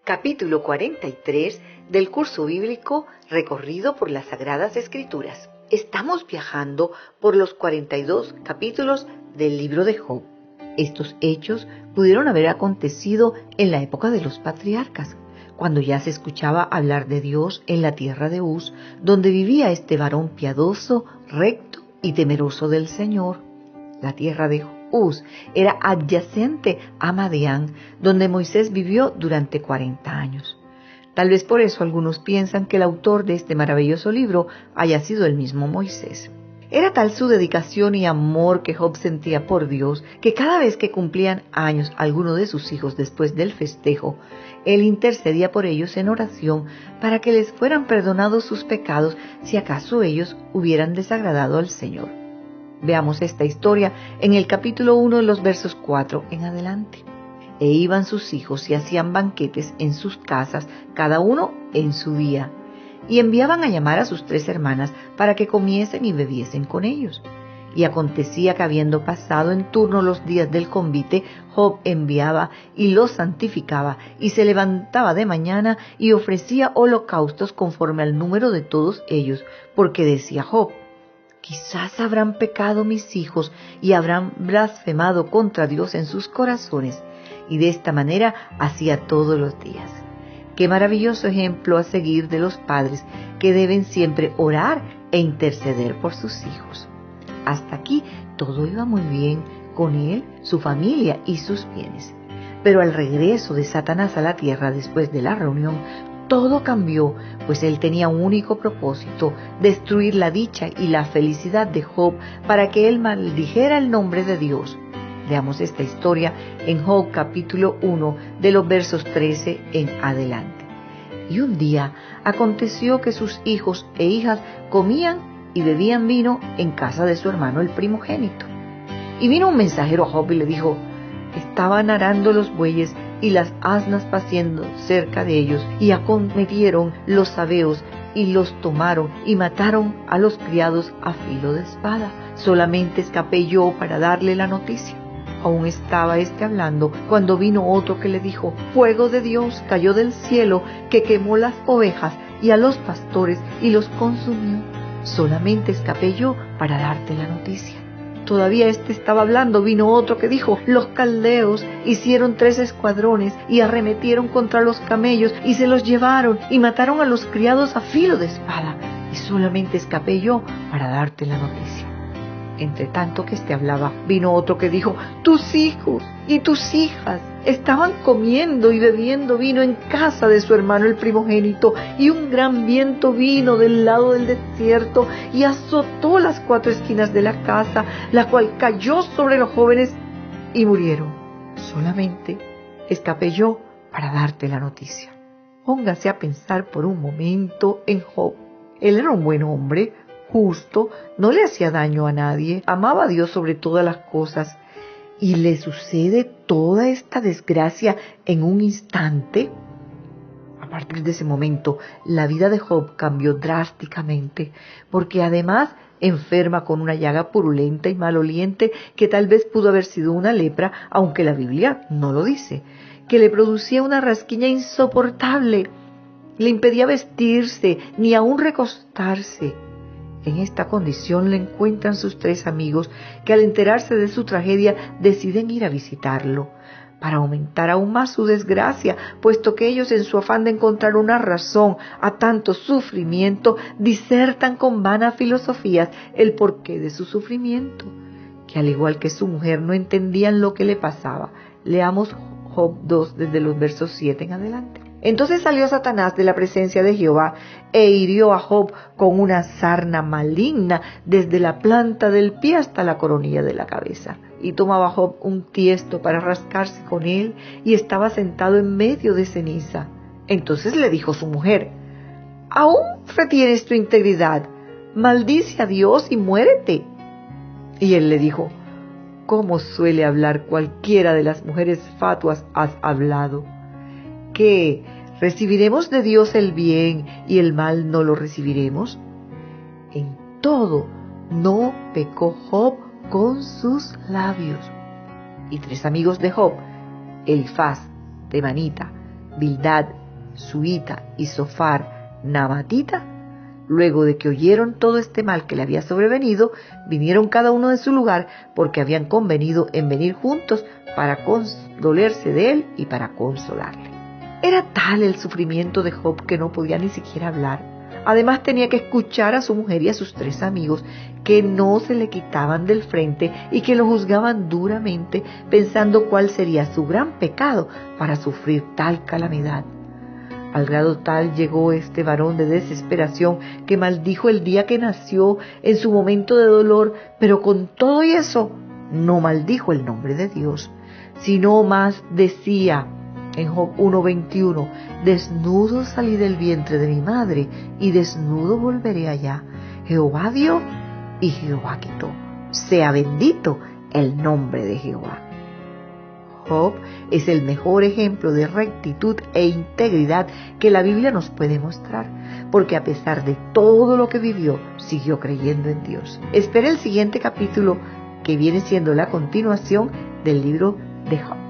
Capítulo 43 del curso bíblico Recorrido por las Sagradas Escrituras. Estamos viajando por los 42 capítulos del libro de Job. Estos hechos pudieron haber acontecido en la época de los patriarcas, cuando ya se escuchaba hablar de Dios en la tierra de Uz, donde vivía este varón piadoso, recto y temeroso del Señor. La tierra de Uz era adyacente a Madián, donde Moisés vivió durante 40 años. Tal vez por eso algunos piensan que el autor de este maravilloso libro haya sido el mismo Moisés. Era tal su dedicación y amor que Job sentía por Dios, que cada vez que cumplían años alguno de sus hijos después del festejo, él intercedía por ellos en oración para que les fueran perdonados sus pecados si acaso ellos hubieran desagradado al Señor. Veamos esta historia en el capítulo 1 de los versos 4 en adelante. E iban sus hijos y hacían banquetes en sus casas, cada uno en su día, y enviaban a llamar a sus 3 hermanas para que comiesen y bebiesen con ellos. Y acontecía que habiendo pasado en turno los días del convite, Job enviaba y los santificaba, y se levantaba de mañana y ofrecía holocaustos conforme al número de todos ellos, porque decía Job: quizás habrán pecado mis hijos y habrán blasfemado contra Dios en sus corazones. Y de esta manera hacía todos los días. Qué maravilloso ejemplo a seguir de los padres que deben siempre orar e interceder por sus hijos. Hasta aquí todo iba muy bien con él, su familia y sus bienes. Pero al regreso de Satanás a la tierra después de la reunión, todo cambió, pues él tenía un único propósito: destruir la dicha y la felicidad de Job para que él maldijera el nombre de Dios. Veamos esta historia en Job capítulo 1 de los versos 13 en adelante. Y un día aconteció que sus hijos e hijas comían y bebían vino en casa de su hermano el primogénito. Y vino un mensajero a Job y le dijo: estaban arando los bueyes y las asnas paciendo cerca de ellos, y acometieron los sabeos y los tomaron y mataron a los criados a filo de espada. Solamente escapé yo para darle la noticia. Aún estaba hablando cuando vino otro que le dijo: fuego de Dios cayó del cielo que quemó las ovejas y a los pastores y los consumió. Solamente escapé yo para darte la noticia. Todavía estaba hablando, vino otro que dijo: los caldeos hicieron 3 escuadrones y arremetieron contra los camellos y se los llevaron y mataron a los criados a filo de espada. Y solamente escapé yo para darte la noticia. Entre tanto que hablaba, vino otro que dijo: tus hijos y tus hijas estaban comiendo y bebiendo vino en casa de su hermano el primogénito, y un gran viento vino del lado del desierto y azotó las 4 esquinas de la casa, la cual cayó sobre los jóvenes y murieron. Solamente escapé yo para darte la noticia. Póngase a pensar por un momento en Job. Él era un buen hombre, justo, no le hacía daño a nadie, amaba a Dios sobre todas las cosas, y le sucede toda esta desgracia en un instante. A partir de ese momento, la vida de Job cambió drásticamente, porque además enferma con una llaga purulenta y maloliente que tal vez pudo haber sido una lepra, aunque la Biblia no lo dice, que le producía una rasquiña insoportable, le impedía vestirse ni aún recostarse. En esta condición le encuentran sus 3 amigos, que al enterarse de su tragedia deciden ir a visitarlo, para aumentar aún más su desgracia, puesto que ellos, en su afán de encontrar una razón a tanto sufrimiento, disertan con vanas filosofías el porqué de su sufrimiento, que al igual que su mujer no entendían lo que le pasaba. Leamos Job 2 desde los versos 7 en adelante. Entonces salió Satanás de la presencia de Jehová e hirió a Job con una sarna maligna desde la planta del pie hasta la coronilla de la cabeza. Y tomaba Job un tiesto para rascarse con él, y estaba sentado en medio de ceniza. Entonces le dijo su mujer: ¿aún retienes tu integridad? Maldice a Dios y muérete. Y él le dijo: ¿cómo suele hablar cualquiera de las mujeres fatuas has hablado? ¿Qué? ¿Recibiremos de Dios el bien y el mal no lo recibiremos? En todo no pecó Job con sus labios. Y 3 amigos de Job, Elifaz, Temanita, Bildad, Suita y Sofar, Namatita, luego de que oyeron todo este mal que le había sobrevenido, vinieron cada uno de su lugar, porque habían convenido en venir juntos para condolerse de él y para consolarle. Era tal el sufrimiento de Job que no podía ni siquiera hablar. Además tenía que escuchar a su mujer y a sus 3 amigos que no se le quitaban del frente y que lo juzgaban duramente, pensando cuál sería su gran pecado para sufrir tal calamidad. Al grado tal llegó este varón de desesperación que maldijo el día que nació en su momento de dolor, pero con todo y eso no maldijo el nombre de Dios, sino más decía en Job 1:21, desnudo salí del vientre de mi madre y desnudo volveré allá. Jehová dio y Jehová quitó. Sea bendito el nombre de Jehová. Job es el mejor ejemplo de rectitud e integridad que la Biblia nos puede mostrar, porque a pesar de todo lo que vivió, siguió creyendo en Dios. Espera el siguiente capítulo, que viene siendo la continuación del libro de Job.